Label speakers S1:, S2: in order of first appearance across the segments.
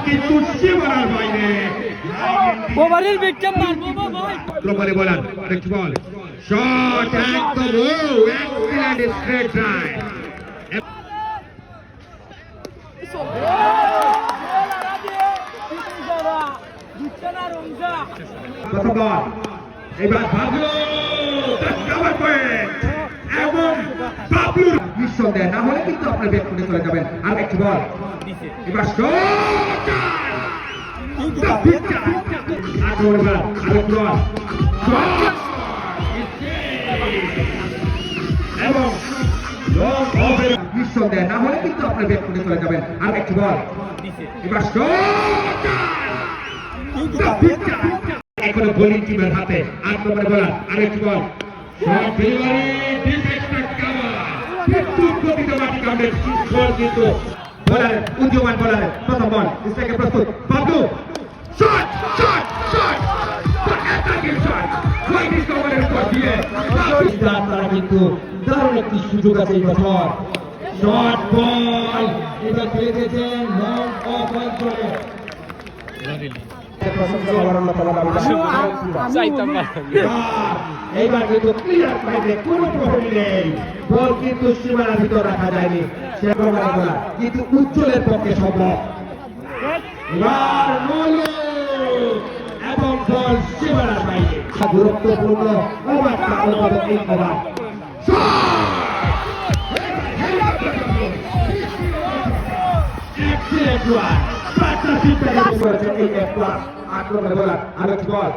S1: কিন্তু সীমানার বাইরে
S2: ওভারের বিক্রম মারবো ভাই
S1: প্রমাণে বলার আরেকটি বল শট একদম এক্সিলেন্ট স্ট্রেট ড্রাইভ প্রথম বল এবার ভাবলো কভার পয়েন্ট এবং বাবলুর নিঃসন্দেহ না হলে কিন্তু আপনার ব্যাক করে চলে যাবেন আর একটি বল এবার শট এবং নিঃসন্দেহ না হলে কিন্তু আপনার ব্যাক করে চলে যাবেন আর একটি বল এবার এখনো বোলিং টিমের হাতে 8 নম্বরে বলার আরেকটি বল কিন্তু বলারের উদীয়মান বলারের প্রথম বল স্ট্রাইকে প্রস্তুত বাবলু শট শট শট আপনারা কিন্তু দারুণ একটি সুযোগ আছে এই বছর শর্ট বল এটা খেলে দিয়েছেন লং অফ অঞ্চলে এইবার কিন্তু ক্লিয়ার পাইলে কোনো প্রবলেম নেই বল কিন্তু সীমানার ভিতর রাখা যায়নি সে প্রমাণে বলা কিন্তু উজ্জ্বলের পক্ষে সম্ভব এবার এবং বল সীমানার বাইরে গুরুত্বপূর্ণ ওভারটা অনুভবে এই ওভার এক্সিলেন্ট ওয়ান আরেকটি বল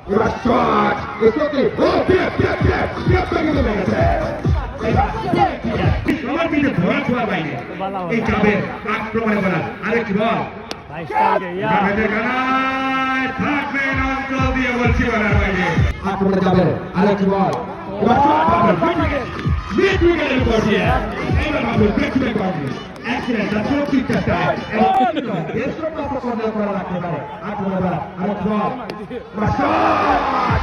S1: এবার শট এসে ও ট্যাপ ট্যাপ ট্যাপ ট্যাপ থেকে চলে গেছে সবার দিকে ধরা ছোঁয়ার বাইরে এই যাবে আক্রমণে বলা আরেকটি বল থাকবেন অঞ্চল দিয়ে বলছি বলার বাইরে আক্রমণে যাবে আরেকটি বল এবার মিড উইকেটের উপর দিয়ে এবার বাবু ব্রেক ব্রেক করবে এক্সিলেন্ট দ্য সুরক্ষিত চেষ্টা এবং দেশরত্ন প্রকল্প করা রাখতে পারে আক্রমণে বলা আরেকটি বল এবার শট